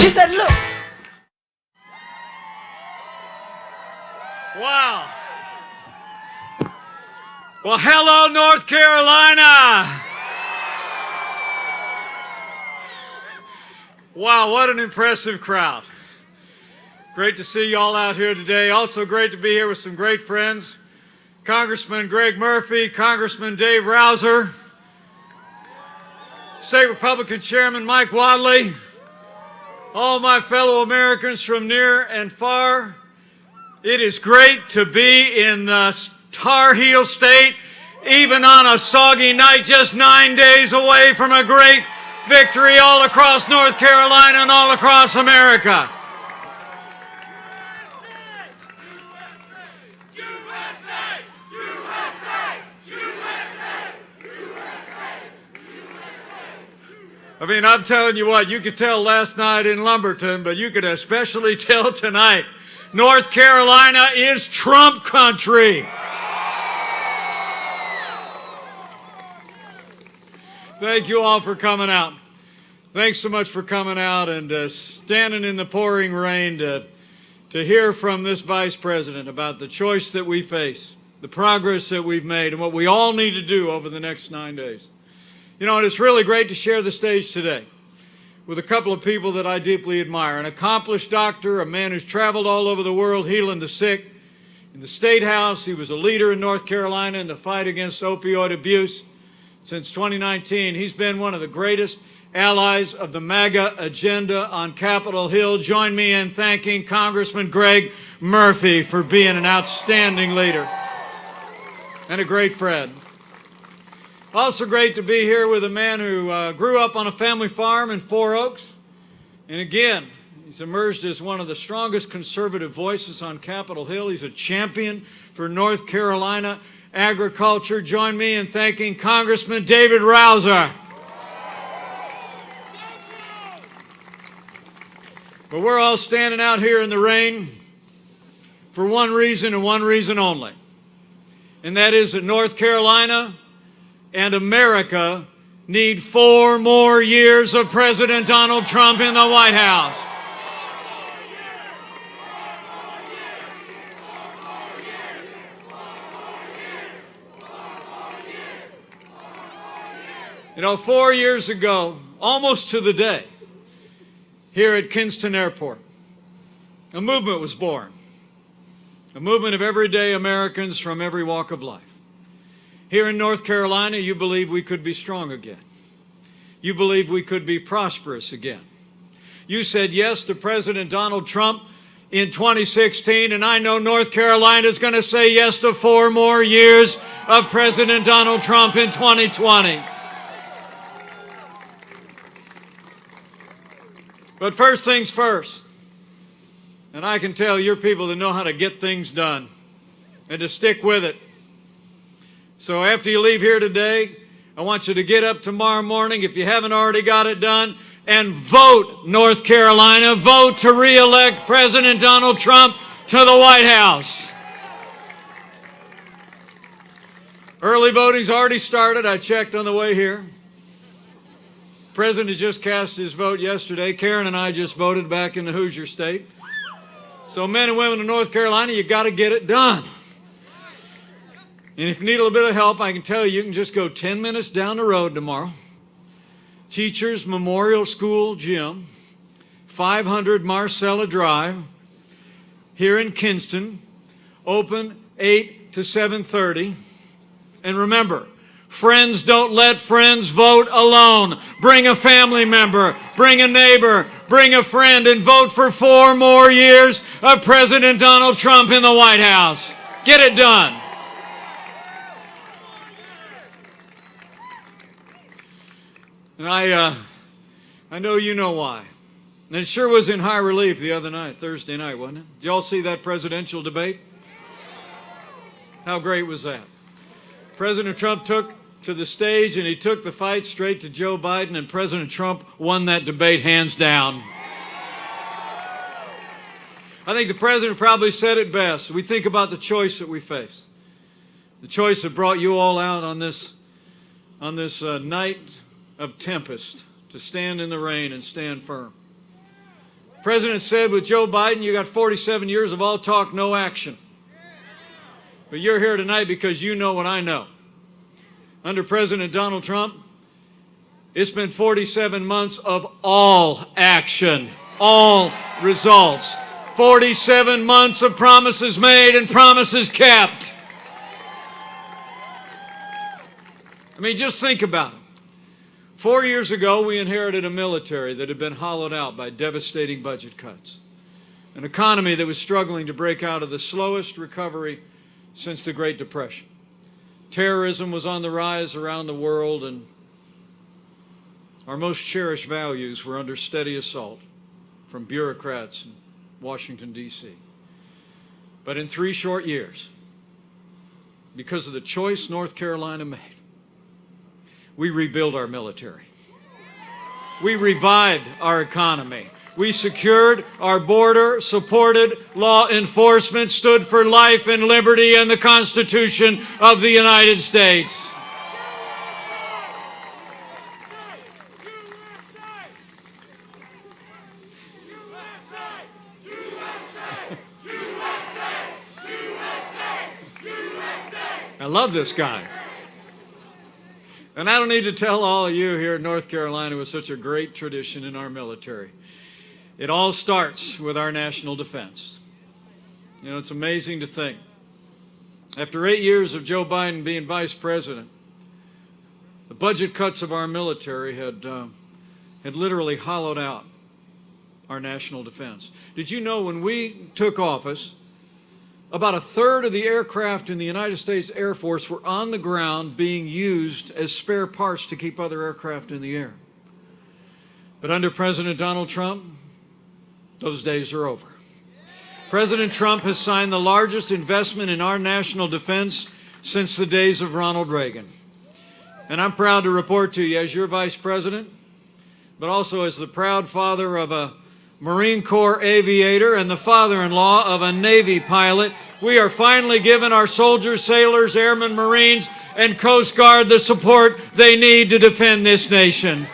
She said, look. Wow. Well, hello, North Carolina. Wow, what an impressive crowd. Great to see you all out here today. Also great to be here with some great friends. Congressman Greg Murphy, Congressman Dave Rouser, State Republican Chairman Mike Wadley, all my fellow Americans from near and far. It is great to be in the Tar Heel State, even on a soggy night, just 9 days away from a great victory all across North Carolina and all across America. I mean, I'm telling you what, you could tell last night in Lumberton, but you could especially tell tonight. North Carolina is Trump country. Thank you all for coming out. Thanks so much for coming out and standing in the pouring rain to hear from this Vice President about the choice that we face, the progress that we've made, and what we all need to do over the next 9 days. You know, and it's really great to share the stage today with a couple of people that I deeply admire. An accomplished doctor, a man who's traveled all over the world healing the sick. In the State House, he was a leader in North Carolina in the fight against opioid abuse. Since 2019, he's been one of the greatest allies of the MAGA agenda on Capitol Hill. Join me in thanking Congressman Greg Murphy for being an outstanding leader and a great friend. Also great to be here with a man who grew up on a family farm in Four Oaks. And again, he's emerged as one of the strongest conservative voices on Capitol Hill. He's a champion for North Carolina agriculture. Join me in thanking Congressman David Rouser. But we're all standing out here in the rain for one reason and one reason only. And that is that North Carolina and America need 4 more years of President Donald Trump in the White House. You know, 4 years ago, almost to the day, here at Kinston Airport, a movement was born. A movement of everyday Americans from every walk of life. Here in North Carolina, you believe we could be strong again. You believe we could be prosperous again. You said yes to President Donald Trump in 2016, and I know North Carolina is going to say yes to 4 more years of President Donald Trump in 2020. But first things first, and I can tell you're people that know how to get things done and to stick with it. So after you leave here today, I want you to get up tomorrow morning, if you haven't already got it done, and vote, North Carolina. Vote to re-elect President Donald Trump to the White House. Early voting's already started. I checked on the way here. The President has just cast his vote yesterday. Karen and I just voted back in the Hoosier State. So men and women of North Carolina, you got to get it done. And if you need a little bit of help, I can tell you, you can just go 10 minutes down the road tomorrow. Teachers Memorial School Gym, 500 Marcella Drive, here in Kinston, open 8 to 7:30. And remember, friends don't let friends vote alone. Bring a family member, bring a neighbor, bring a friend, and vote for 4 more years of President Donald Trump in the White House. Get it done. And I know you know why. And it sure was in high relief the other night, Thursday night, wasn't it? Did y'all see that presidential debate? How great was that? President Trump took to the stage and he took the fight straight to Joe Biden, and President Trump won that debate hands down. I think the president probably said it best. We think about the choice that we face. The choice that brought you all out on this night of tempest to stand in the rain and stand firm. President said with Joe Biden, you got 47 years of all talk, no action. But you're here tonight because you know what I know. Under President Donald Trump, it's been 47 months of all action, all results. 47 months of promises made and promises kept. I mean, just think about it. 4 years ago, we inherited a military that had been hollowed out by devastating budget cuts, an economy that was struggling to break out of the slowest recovery since the Great Depression. Terrorism was on the rise around the world, and our most cherished values were under steady assault from bureaucrats in Washington, D.C. But in 3 short years, because of the choice North Carolina made, we rebuilt our military. We revived our economy. We secured our border, supported law enforcement, stood for life and liberty and the Constitution of the United States. I love this guy. And I don't need to tell all of you here in North Carolina with such a great tradition in our military. It all starts with our national defense. You know, it's amazing to think. After 8 years of Joe Biden being vice president, the budget cuts of our military had literally hollowed out our national defense. Did you know when we took office, about 1/3 of the aircraft in the United States Air Force were on the ground being used as spare parts to keep other aircraft in the air? But under President Donald Trump, those days are over. President Trump has signed the largest investment in our national defense since the days of Ronald Reagan. And I'm proud to report to you, as your vice president, but also as the proud father of a Marine Corps aviator and the father-in-law of a Navy pilot, we are finally giving our soldiers, sailors, airmen, Marines, and Coast Guard the support they need to defend this nation.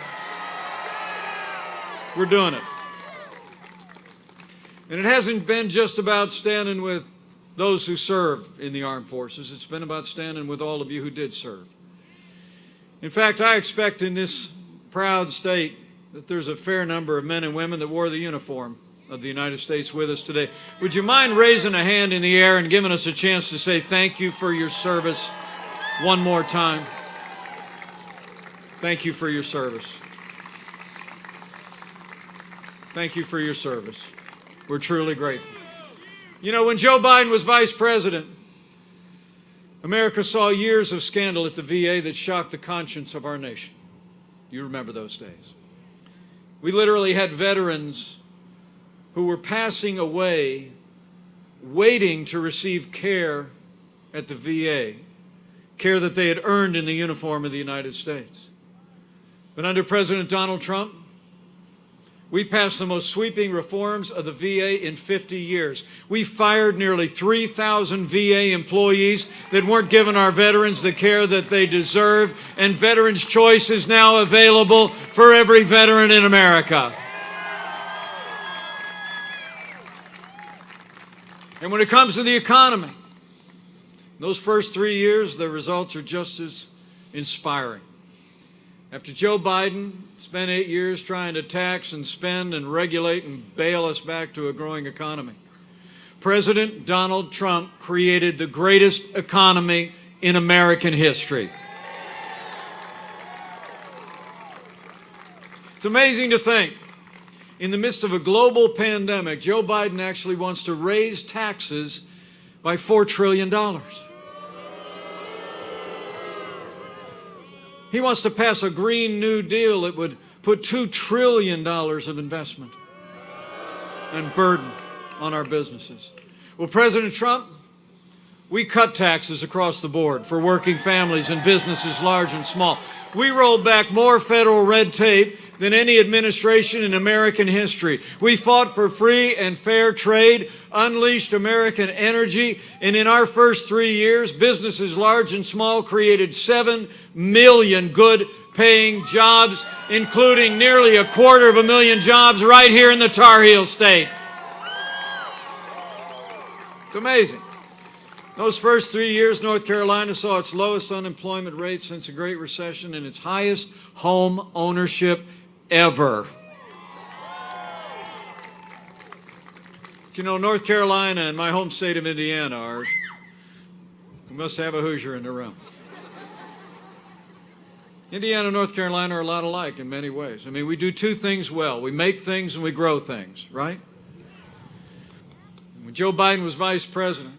We're doing it. And it hasn't been just about standing with those who serve in the armed forces. It's been about standing with all of you who did serve. In fact, I expect in this proud state that there's a fair number of men and women that wore the uniform of the United States with us today. Would you mind raising a hand in the air and giving us a chance to say thank you for your service one more time? Thank you for your service. Thank you for your service. We're truly grateful. You know, when Joe Biden was vice president, America saw years of scandal at the VA that shocked the conscience of our nation. You remember those days. We literally had veterans who were passing away waiting to receive care at the VA, care that they had earned in the uniform of the United States. But under President Donald Trump, we passed the most sweeping reforms of the VA in 50 years. We fired nearly 3,000 VA employees that weren't giving our veterans the care that they deserve, and Veterans Choice is now available for every veteran in America. And when it comes to the economy, those first 3 years, the results are just as inspiring. After Joe Biden spent 8 years trying to tax and spend and regulate and bail us back to a growing economy, President Donald Trump created the greatest economy in American history. It's amazing to think, in the midst of a global pandemic, Joe Biden actually wants to raise taxes by $4 trillion. He wants to pass a Green New Deal that would put $2 trillion of investment and burden on our businesses. Well, President Trump, we cut taxes across the board for working families and businesses large and small. We rolled back more federal red tape than any administration in American history. We fought for free and fair trade, unleashed American energy, and in our first 3 years, businesses large and small created 7 million good paying jobs, including nearly 250,000 jobs right here in the Tar Heel State. It's amazing. Those first 3 years, North Carolina saw its lowest unemployment rate since the Great Recession and its highest home ownership ever. You know, North Carolina and my home state of Indiana we must have a Hoosier in the room. Indiana and North Carolina are a lot alike in many ways. I mean, we do two things well. We make things and we grow things, right? When Joe Biden was vice president,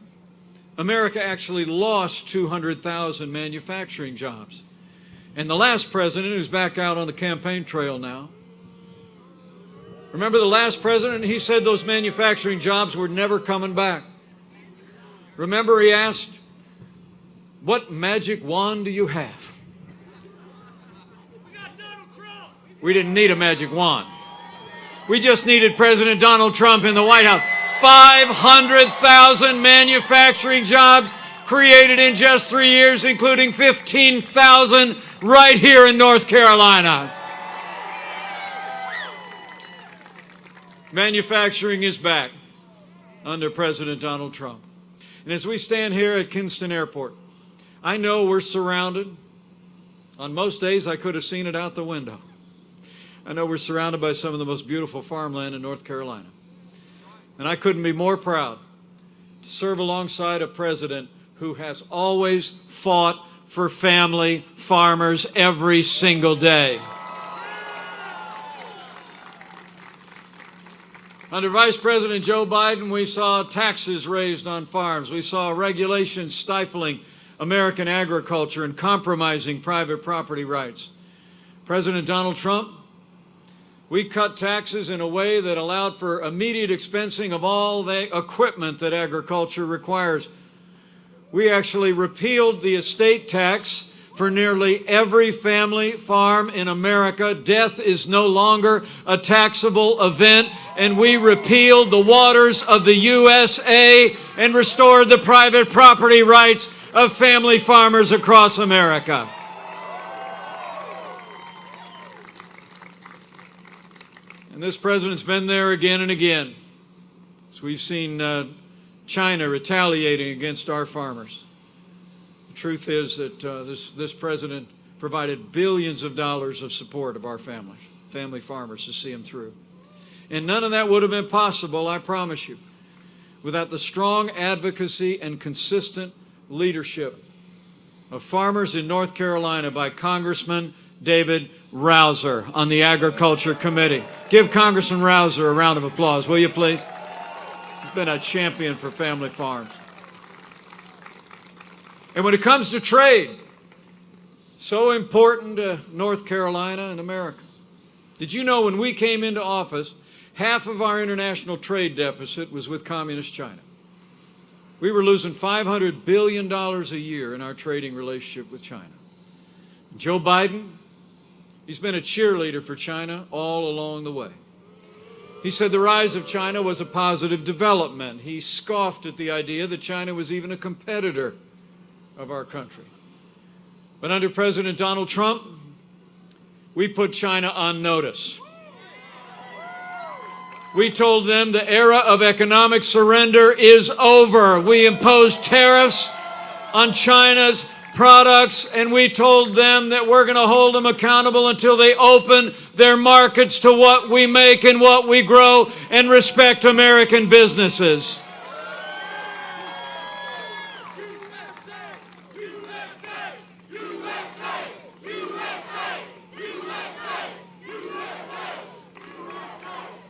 America actually lost 200,000 manufacturing jobs. And the last president, who's back out on the campaign trail now, remember the last president? He said those manufacturing jobs were never coming back. Remember he asked, "What magic wand do you have?" We didn't need a magic wand. We just needed President Donald Trump in the White House. 500,000 manufacturing jobs created in just 3 years, including 15,000 right here in North Carolina. Manufacturing is back under President Donald Trump. And as we stand here at Kinston Airport, I know we're surrounded. On most days, I could have seen it out the window. I know we're surrounded by some of the most beautiful farmland in North Carolina. And I couldn't be more proud to serve alongside a president who has always fought for family farmers every single day. Under Vice President Joe Biden, we saw taxes raised on farms. We saw regulations stifling American agriculture and compromising private property rights. President Donald Trump, we cut taxes in a way that allowed for immediate expensing of all the equipment that agriculture requires. We actually repealed the estate tax for nearly every family farm in America. Death is no longer a taxable event, and we repealed the waters of the USA and restored the private property rights of family farmers across America. And this president's been there again and again. So we've seen China retaliating against our farmers. The truth is that this president provided billions of dollars of support of our family farmers to see them through. And none of that would have been possible, I promise you, without the strong advocacy and consistent leadership of farmers in North Carolina by Congressman David Rouser on the Agriculture Committee. Give Congressman Rouser a round of applause, will you please? He's been a champion for family farms. And when it comes to trade, so important to North Carolina and America. Did you know when we came into office, half of our international trade deficit was with communist China? We were losing $500 billion a year in our trading relationship with China. Joe Biden, he's been a cheerleader for China all along the way. He said the rise of China was a positive development. He scoffed at the idea that China was even a competitor of our country. But under President Donald Trump, we put China on notice. We told them the era of economic surrender is over. We imposed tariffs on China's products, and we told them that we're going to hold them accountable until they open their markets to what we make and what we grow and respect American businesses.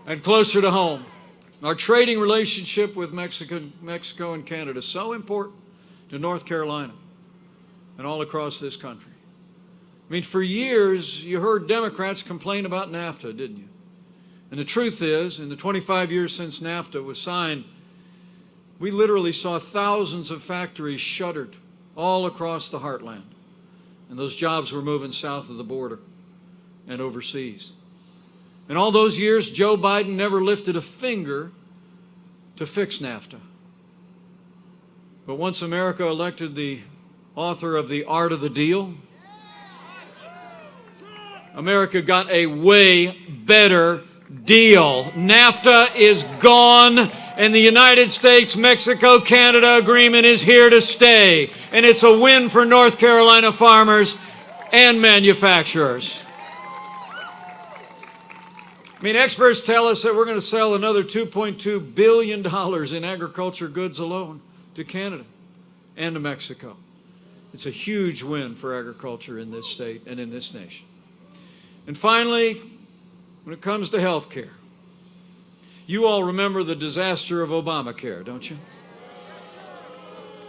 And closer to home, our trading relationship with Mexico and Canada is so important to North Carolina and all across this country. I mean, for years, you heard Democrats complain about NAFTA, didn't you? And the truth is, in the 25 years since NAFTA was signed, we literally saw thousands of factories shuttered all across the heartland. And those jobs were moving south of the border and overseas. In all those years, Joe Biden never lifted a finger to fix NAFTA. But once America elected the author of The Art of the Deal, America got a way better deal. NAFTA is gone, and the United States-Mexico-Canada agreement is here to stay. And it's a win for North Carolina farmers and manufacturers. I mean, experts tell us that we're going to sell another $2.2 billion in agriculture goods alone to Canada and to Mexico. It's a huge win for agriculture in this state and in this nation. And finally, when it comes to health care, you all remember the disaster of Obamacare, don't you?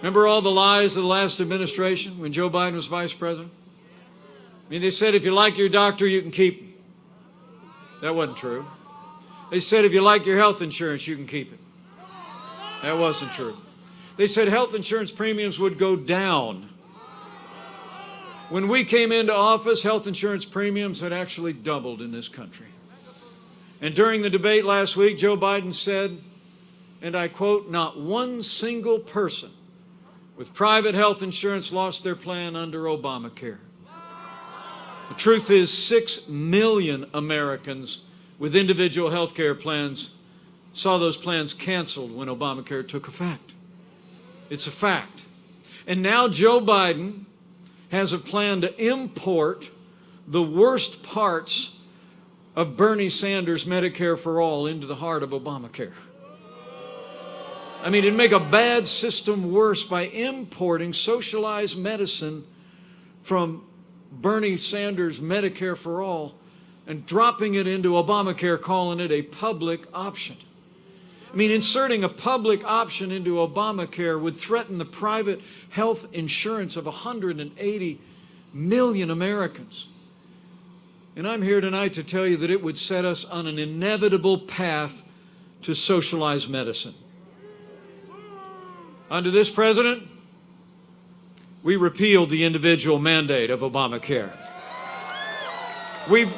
Remember all the lies of the last administration when Joe Biden was vice president? I mean, they said if you like your doctor, you can keep him. That wasn't true. They said if you like your health insurance, you can keep it. That wasn't true. They said health insurance premiums would go down. When we came into office, health insurance premiums had actually doubled in this country. And during the debate last week, Joe Biden said, and I quote, "Not one single person with private health insurance lost their plan under Obamacare." The truth is 6 million Americans with individual health care plans saw those plans canceled when Obamacare took effect. It's a fact. And now Joe Biden has a plan to import the worst parts of Bernie Sanders' Medicare for All into the heart of Obamacare. I mean, it'd make a bad system worse by importing socialized medicine from Bernie Sanders' Medicare for All and dropping it into Obamacare, calling it a public option. I mean, inserting a public option into Obamacare would threaten the private health insurance of 180 million Americans. And I'm here tonight to tell you that it would set us on an inevitable path to socialized medicine. Under this president, we repealed the individual mandate of Obamacare. We've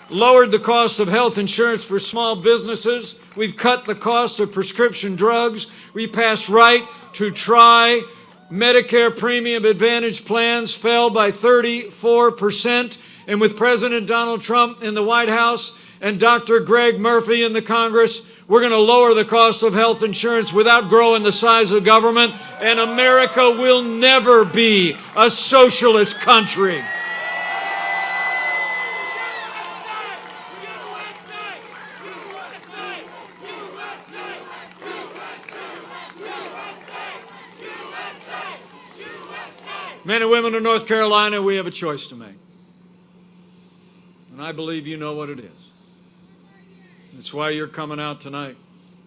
lowered the cost of health insurance for small businesses. We've cut the cost of prescription drugs. We passed right to try. Medicare Premium Advantage plans fell by 34%. And with President Donald Trump in the White House and Dr. Greg Murphy in the Congress, we're going to lower the cost of health insurance without growing the size of government, and America will never be a socialist country. Men and women of North Carolina, we have a choice to make. And I believe you know what it is. It's why you're coming out tonight.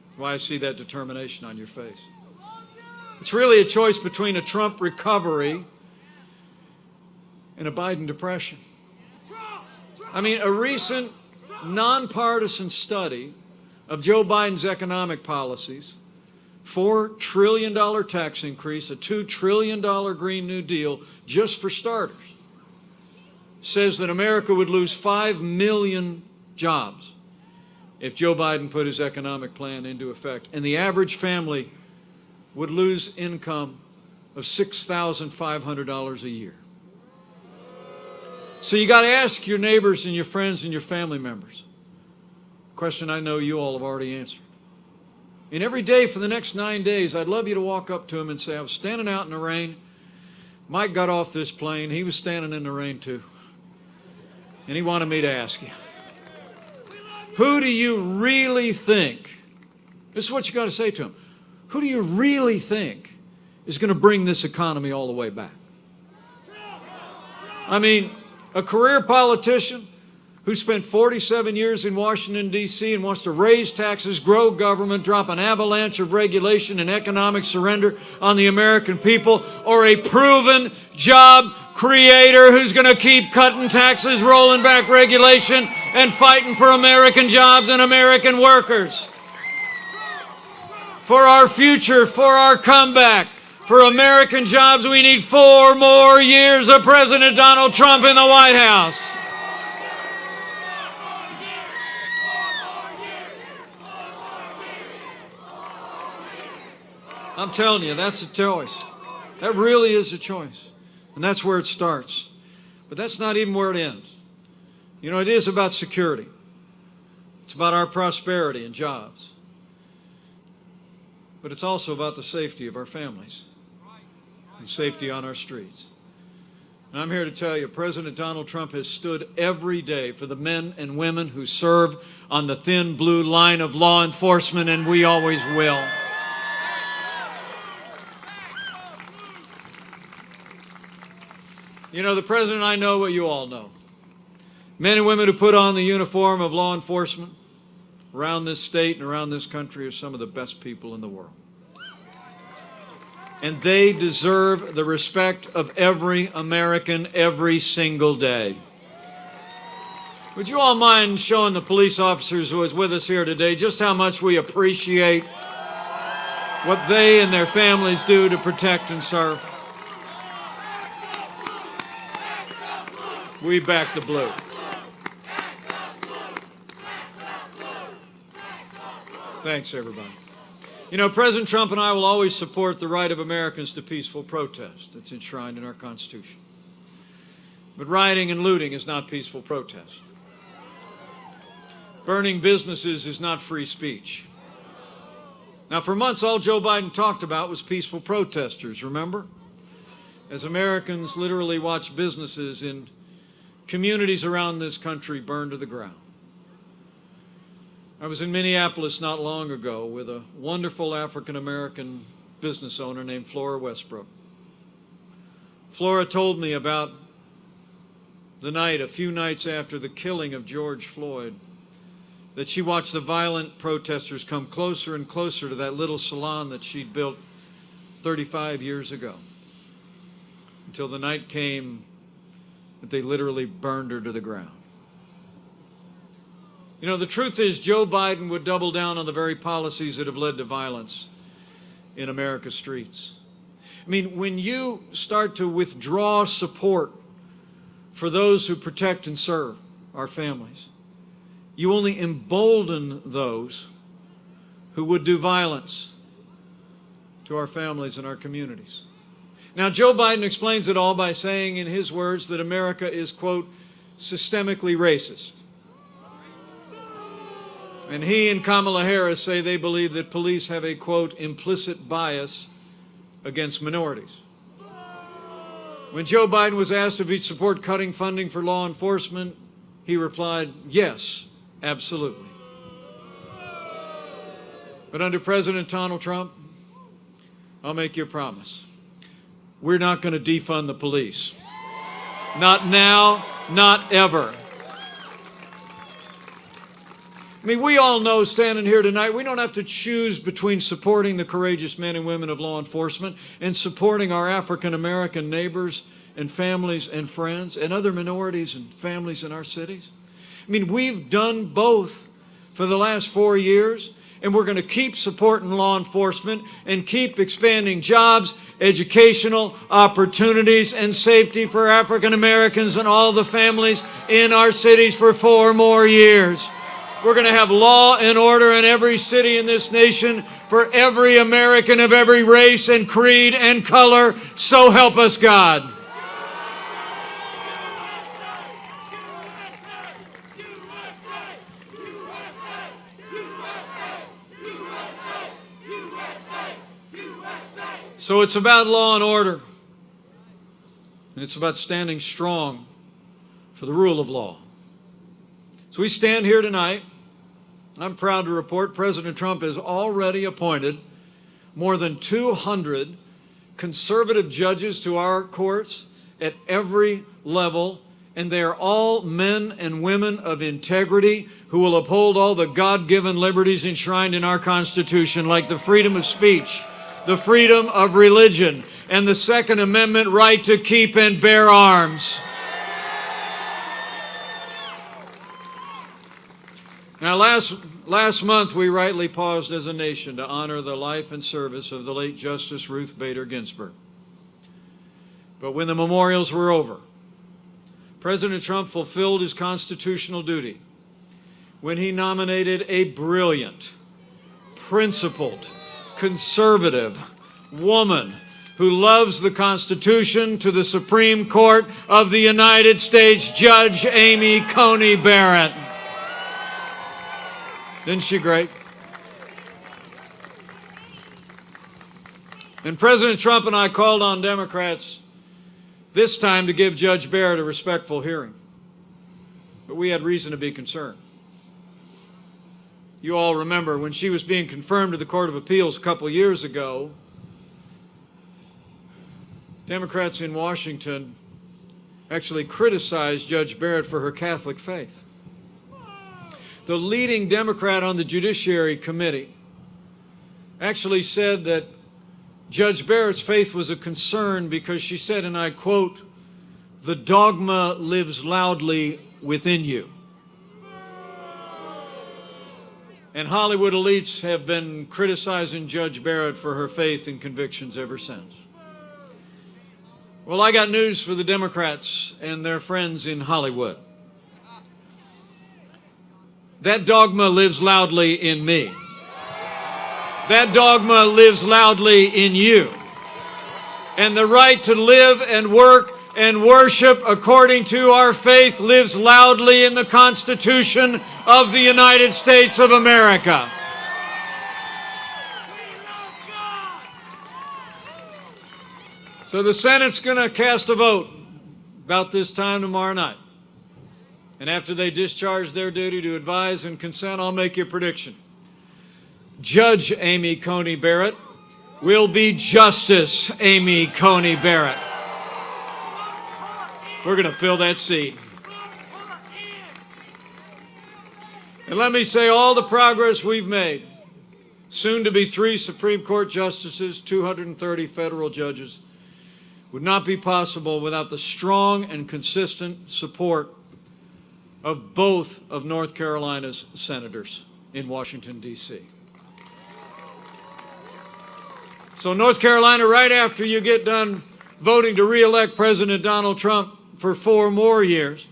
It's why I see that determination on your face. It's really a choice between a Trump recovery and a Biden depression. I mean, a recent nonpartisan study of Joe Biden's economic policies, $4 trillion tax increase, a $2 trillion Green New Deal, just for starters, says that America would lose 5 million jobs if Joe Biden put his economic plan into effect. And the average family would lose income of $6,500 a year. So you got to ask your neighbors and your friends and your family members. A question I know you all have already answered. And every day for the next 9 days, I'd love you to walk up to him and say, I was standing out in the rain. Mike got off this plane. He was standing in the rain too. And he wanted me to ask you, who do you really think, this is what you got to say to him, who do you really think is going to bring this economy all the way back? I mean, a career politician who spent 47 years in Washington, D.C. and wants to raise taxes, grow government, drop an avalanche of regulation and economic surrender on the American people, or a proven job creator who's going to keep cutting taxes, rolling back regulation, and fighting for American jobs and American workers. For our future, for our comeback, for American jobs, we need 4 more years of President Donald Trump in the White House. I'm telling you, that's a choice. That really is a choice. And that's where it starts. But that's not even where it ends. You know, it is about security. It's about our prosperity and jobs. But it's also about the safety of our families and safety on our streets. And I'm here to tell you, President Donald Trump has stood every day for the men and women who serve on the thin blue line of law enforcement, and we always will. You know, the President and I know what you all know. Men and women who put on the uniform of law enforcement around this state and around this country are some of the best people in the world. And they deserve the respect of every American every single day. Would you all mind showing the police officers who is with us here today just how much we appreciate what they and their families do to protect and serve? We back the blue. Thanks, everybody. You know, President Trump and I will always support the right of Americans to peaceful protest. It's enshrined in our Constitution. But rioting and looting is not peaceful protest. Burning businesses is not free speech. Now, for months, all Joe Biden talked about was peaceful protesters, remember? As Americans literally watched businesses in communities around this country burn to the ground. I was in Minneapolis not long ago with a wonderful African-American business owner named Flora Westbrook. Flora told me about the night, a few nights after the killing of George Floyd, that she watched the violent protesters come closer and closer to that little salon that she'd built 35 years ago, until the night came that they literally burned her to the ground. You know, the truth is Joe Biden would double down on the very policies that have led to violence in America's streets. I mean, when you start to withdraw support for those who protect and serve our families, you only embolden those who would do violence to our families and our communities. Now, Joe Biden explains it all by saying in his words that America is, quote, systemically racist. And he and Kamala Harris say they believe that police have a, quote, implicit bias against minorities. When Joe Biden was asked if he'd support cutting funding for law enforcement, he replied, yes, absolutely. But under President Donald Trump, I'll make you a promise. We're not going to defund the police. Not now, not ever. I mean, we all know standing here tonight, we don't have to choose between supporting the courageous men and women of law enforcement and supporting our African-American neighbors and families and friends and other minorities and families in our cities. I mean, we've done both for the last 4 years, and we're going to keep supporting law enforcement and keep expanding jobs, educational opportunities, and safety for African Americans and all the families in our cities for 4 more years. We're going to have law and order in every city in this nation for every American of every race and creed and color. So help us God. So it's about law and order. And it's about standing strong for the rule of law. So we stand here tonight. I'm proud to report President Trump has already appointed more than 200 conservative judges to our courts at every level, and they are all men and women of integrity who will uphold all the God-given liberties enshrined in our Constitution, like the freedom of speech, the freedom of religion, and the Second Amendment right to keep and bear arms. Now, last month, we rightly paused as a nation to honor the life and service of the late Justice Ruth Bader Ginsburg. But when the memorials were over, President Trump fulfilled his constitutional duty when he nominated a brilliant, principled, conservative woman who loves the Constitution, to the Supreme Court of the United States, Judge Amy Coney Barrett. Isn't she great? And President Trump and I called on Democrats this time to give Judge Barrett a respectful hearing. But we had reason to be concerned. You all remember when she was being confirmed to the Court of Appeals a couple years ago, Democrats in Washington actually criticized Judge Barrett for her Catholic faith. The leading Democrat on the Judiciary Committee actually said that Judge Barrett's faith was a concern because she said, and I quote, "The dogma lives loudly within you." And Hollywood elites have been criticizing Judge Barrett for her faith and convictions ever since. Well, I got news for the Democrats and their friends in Hollywood. That dogma lives loudly in me. That dogma lives loudly in you. And the right to live and work and worship according to our faith lives loudly in the Constitution of the United States of America. So the Senate's going to cast a vote about this time tomorrow night. And after they discharge their duty to advise and consent, I'll make you a prediction. Judge Amy Coney Barrett will be Justice Amy Coney Barrett. We're going to fill that seat. And let me say, all the progress we've made, soon to be 3 Supreme Court justices, 230 federal judges, would not be possible without the strong and consistent support of both of North Carolina's senators in Washington, D.C. So North Carolina, right after you get done voting to re-elect President Donald Trump for 4 more years,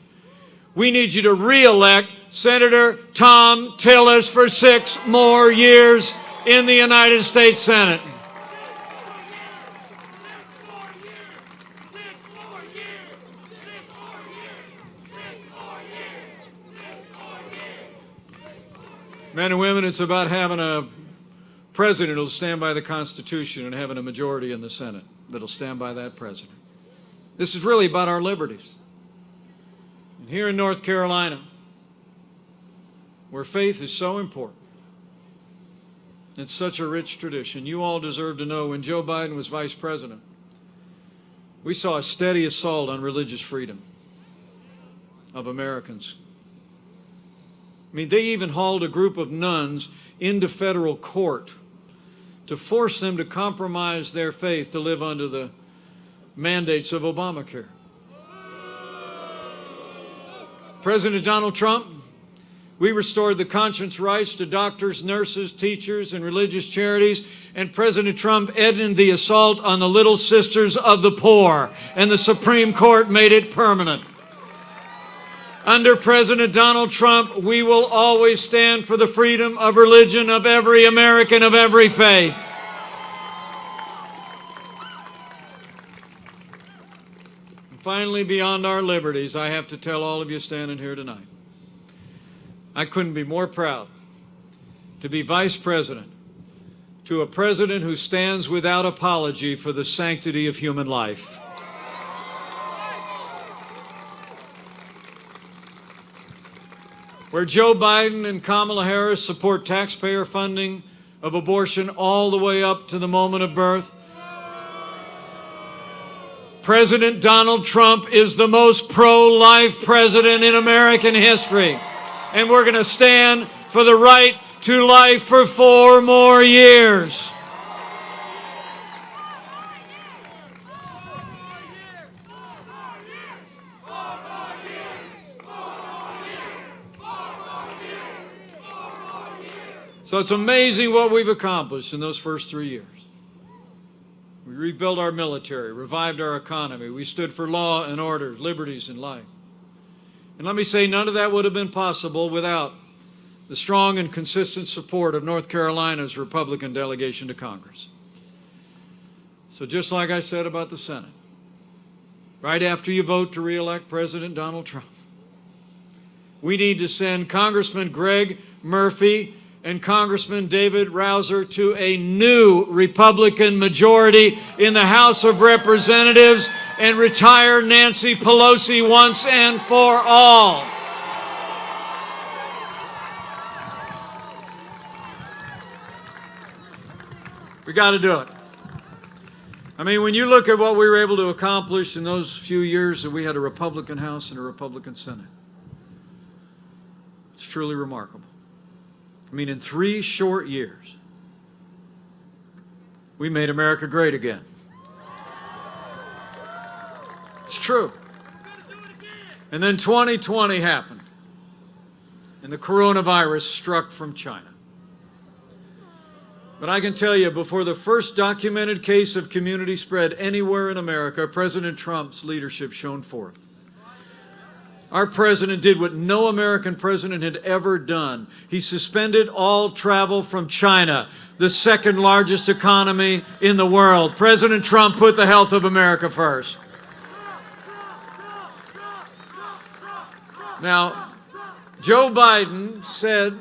we need you to re-elect Senator Tom Tillis for 6 more years in the United States Senate. Men and women, it's about having a president who'll stand by the Constitution and having a majority in the Senate that'll stand by that president. This is really about our liberties. And here in North Carolina, where faith is so important, it's such a rich tradition. You all deserve to know when Joe Biden was vice president, we saw a steady assault on religious freedom of Americans. I mean, they even hauled a group of nuns into federal court to force them to compromise their faith to live under the mandates of Obamacare. President Donald Trump, we restored the conscience rights to doctors, nurses, teachers, and religious charities, and President Trump ended the assault on the Little Sisters of the Poor, and the Supreme Court made it permanent. Under President Donald Trump, we will always stand for the freedom of religion of every American of every faith. And finally, beyond our liberties, I have to tell all of you standing here tonight, I couldn't be more proud to be vice president to a president who stands without apology for the sanctity of human life. Where Joe Biden and Kamala Harris support taxpayer funding of abortion all the way up to the moment of birth, President Donald Trump is the most pro-life president in American history. And we're going to stand for the right to life for 4 more years. So it's amazing what we've accomplished in those first 3 years. We rebuilt our military, revived our economy. We stood for law and order, liberties, and life. And let me say, none of that would have been possible without the strong and consistent support of North Carolina's Republican delegation to Congress. So just like I said about the Senate, right after you vote to re-elect President Donald Trump, we need to send Congressman Greg Murphy and Congressman David Rouser to a new Republican majority in the House of Representatives and retire Nancy Pelosi once and for all. We got to do it. I mean, when you look at what we were able to accomplish in those few years that we had a Republican House and a Republican Senate, it's truly remarkable. I mean, in 3 short years, we made America great again. It's true. And then 2020 happened, and the coronavirus struck from China. But I can tell you, before the first documented case of community spread anywhere in America, President Trump's leadership shone forth. Our president did what no American president had ever done. He suspended all travel from China, the second largest economy in the world. President Trump put the health of America first. Now, Joe Biden said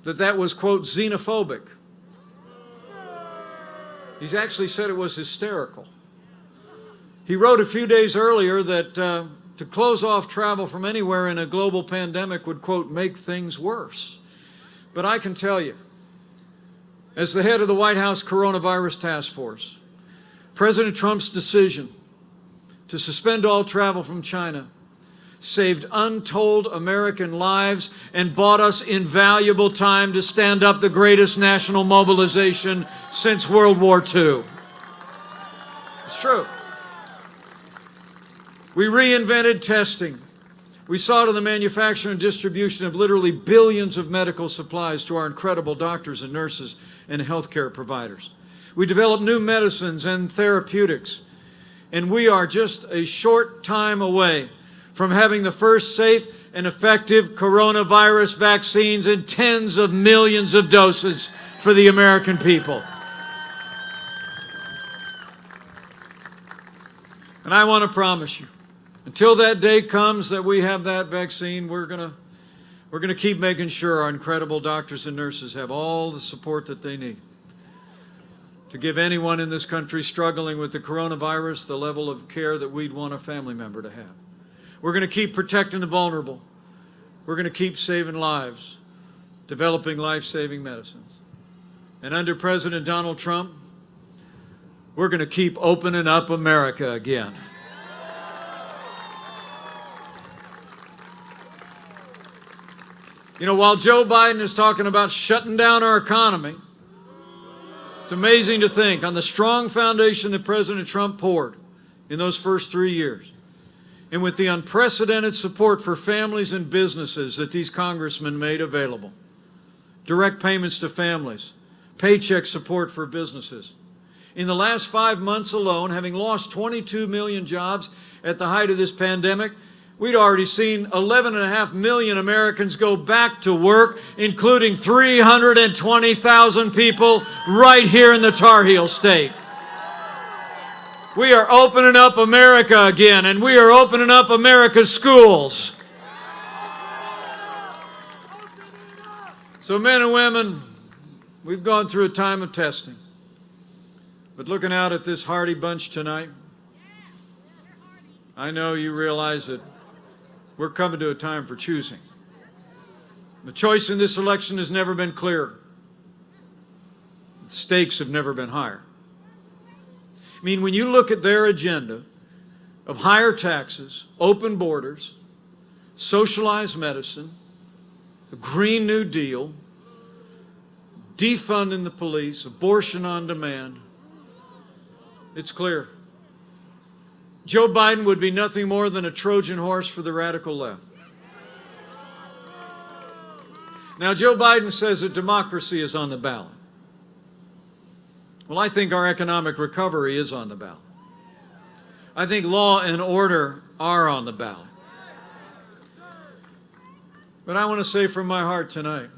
that was, quote, xenophobic. He's actually said it was hysterical. He wrote a few days earlier that to close off travel from anywhere in a global pandemic would, quote, make things worse. But I can tell you, as the head of the White House Coronavirus Task Force, President Trump's decision to suspend all travel from China saved untold American lives and bought us invaluable time to stand up the greatest national mobilization since World War II. It's true. We reinvented testing. We saw to the manufacture and distribution of literally billions of medical supplies to our incredible doctors and nurses and healthcare providers. We developed new medicines and therapeutics, and we are just a short time away from having the first safe and effective coronavirus vaccines in tens of millions of doses for the American people. And I want to promise you, until that day comes that we have that vaccine, we're going to keep making sure our incredible doctors and nurses have all the support that they need to give anyone in this country struggling with the coronavirus the level of care that we'd want a family member to have. We're going to keep protecting the vulnerable. We're going to keep saving lives, developing life-saving medicines. And under President Donald Trump, we're going to keep opening up America again. You know, while Joe Biden is talking about shutting down our economy, it's amazing to think on the strong foundation that President Trump poured in those first 3 years, and with the unprecedented support for families and businesses that these congressmen made available, direct payments to families, paycheck support for businesses. In the last 5 months alone, having lost 22 million jobs at the height of this pandemic, we'd already seen 11.5 million Americans go back to work, including 320,000 people right here in the Tar Heel State. We are opening up America again, and we are opening up America's schools. So men and women, we've gone through a time of testing. But looking out at this hardy bunch tonight, I know you realize that we're coming to a time for choosing. The choice in this election has never been clearer. The stakes have never been higher. I mean, when you look at their agenda of higher taxes, open borders, socialized medicine, a Green New Deal, defunding the police, abortion on demand, it's clear. Joe Biden would be nothing more than a Trojan horse for the radical left. Now, Joe Biden says that democracy is on the ballot. Well, I think our economic recovery is on the ballot. I think law and order are on the ballot. But I want to say from my heart tonight,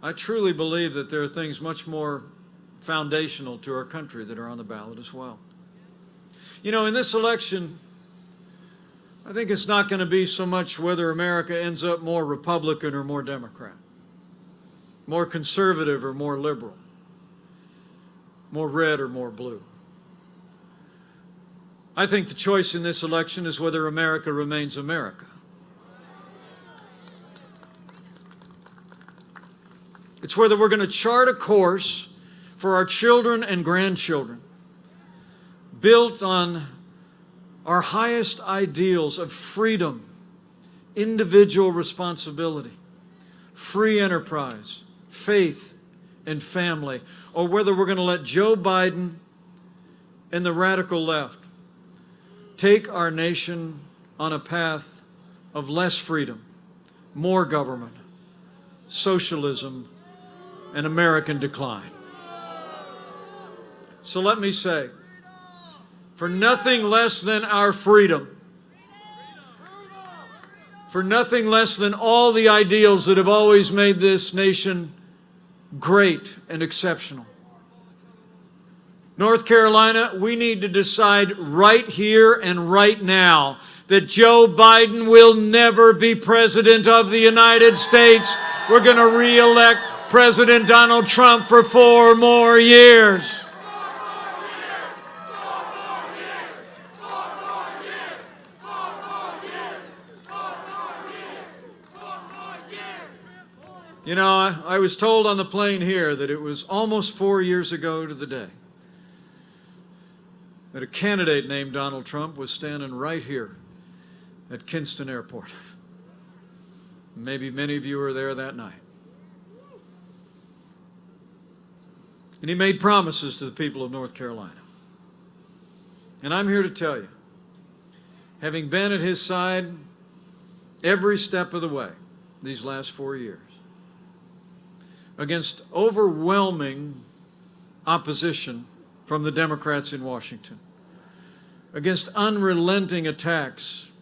I truly believe that there are things much more foundational to our country that are on the ballot as well. You know, in this election, I think it's not going to be so much whether America ends up more Republican or more Democrat, more conservative or more liberal, more red or more blue. I think the choice in this election is whether America remains America. It's whether we're going to chart a course for our children and grandchildren built on our highest ideals of freedom, individual responsibility, free enterprise, faith, and family, or whether we're going to let Joe Biden and the radical left take our nation on a path of less freedom, more government, socialism, and American decline. So let me say, for nothing less than our freedom, for nothing less than all the ideals that have always made this nation great and exceptional, North Carolina, we need to decide right here and right now that Joe Biden will never be President of the United States. We're going to re-elect President Donald Trump for 4 more years. You know, I was told on the plane here that it was almost 4 years ago to the day that a candidate named Donald Trump was standing right here at Kinston Airport. Maybe many of you were there that night. And he made promises to the people of North Carolina. And I'm here to tell you, having been at his side every step of the way these last 4 years, against overwhelming opposition from the Democrats in Washington, against unrelenting attacks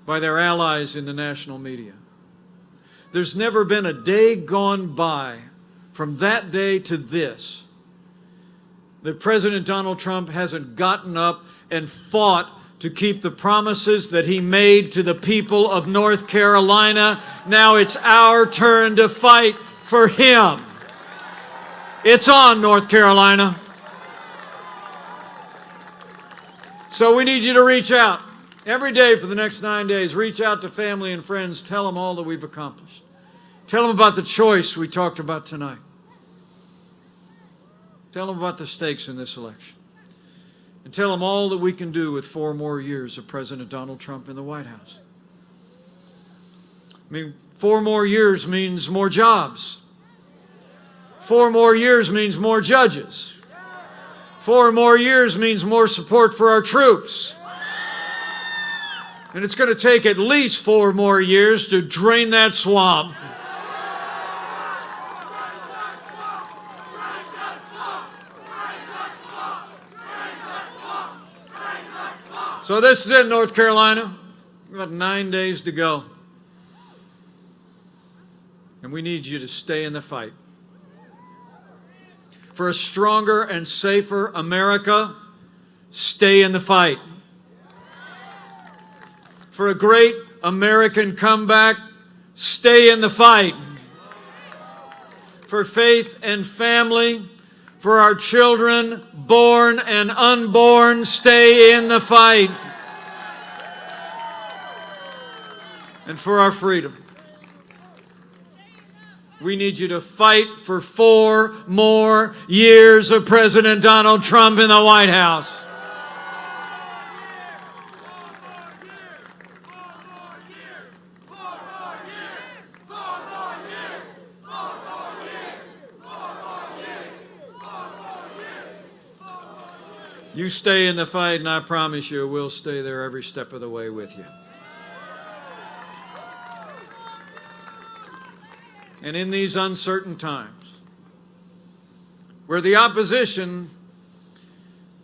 by their allies in the national media. There's never been a day gone by from that day to this that President Donald Trump hasn't gotten up and fought to keep the promises that he made to the people of North Carolina. Now it's our turn to fight for him. It's on, North Carolina. So we need you to reach out every day for the next 9 days. Reach out to family and friends. Tell them all that we've accomplished. Tell them about the choice we talked about tonight. Tell them about the stakes in this election. And tell them all that we can do with 4 more years of President Donald Trump in the White House. I mean, 4 more years means more jobs. 4 more years means more judges. 4 more years means more support for our troops. And it's going to take at least 4 more years to drain that swamp. So this is it, North Carolina. We've got 9 days to go. And we need you to stay in the fight. For a stronger and safer America, stay in the fight. For a great American comeback, stay in the fight. For faith and family, for our children, born and unborn, stay in the fight. And for our freedom, we need you to fight for 4 more years of President Donald Trump in the White House. You stay in the fight, and I promise you we'll stay there every step of the way with you. And in these uncertain times, where the opposition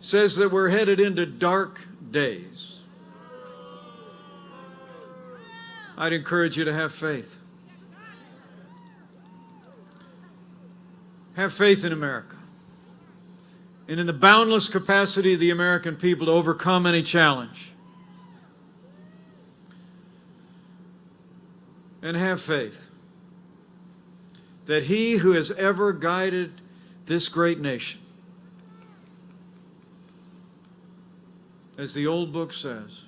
says that we're headed into dark days, I'd encourage you to have faith. Have faith in America. and in the boundless capacity of the American people to overcome any challenge. And have faith that He who has ever guided this great nation, as the old book says,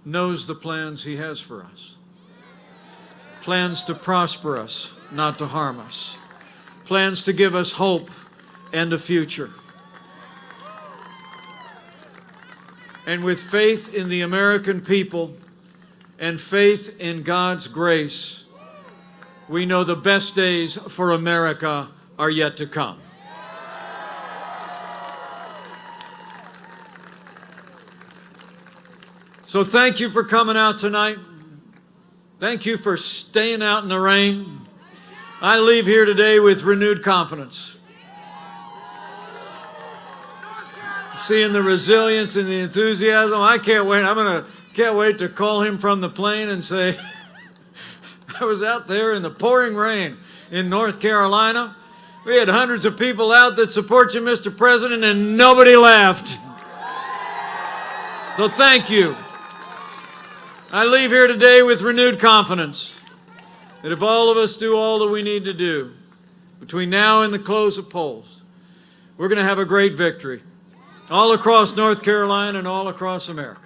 knows the plans He has for us. Plans to prosper us, not to harm us. Plans to give us hope and a future. And with faith in the American people and faith in God's grace, we know the best days for America are yet to come. So thank you for coming out tonight. Thank you for staying out in the rain. I leave here today with renewed confidence. Seeing the resilience and the enthusiasm, I can't wait. Can't wait to call him from the plane and say, I was out there in the pouring rain in North Carolina. We had hundreds of people out that support you, Mr. President, and nobody laughed. So thank you. I leave here today with renewed confidence that if all of us do all that we need to do between now and the close of polls, we're going to have a great victory all across North Carolina and all across America.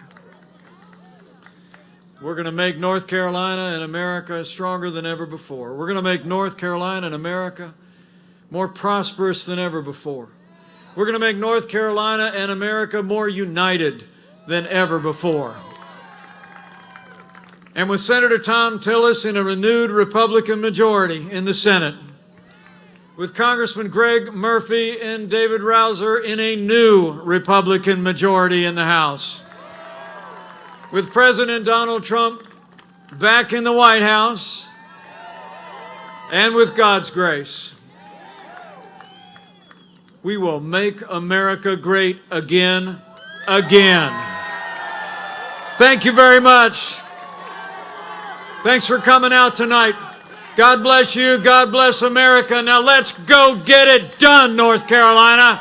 We're going to make North Carolina and America stronger than ever before. We're going to make North Carolina and America more prosperous than ever before. We're going to make North Carolina and America more united than ever before. And with Senator Tom Tillis in a renewed Republican majority in the Senate, with Congressman Greg Murphy and David Rouser in a new Republican majority in the House, with President Donald Trump back in the White House, and with God's grace, we will make America great again. Thank you very much. Thanks for coming out tonight. God bless you. God bless America. Now let's go get it done, North Carolina.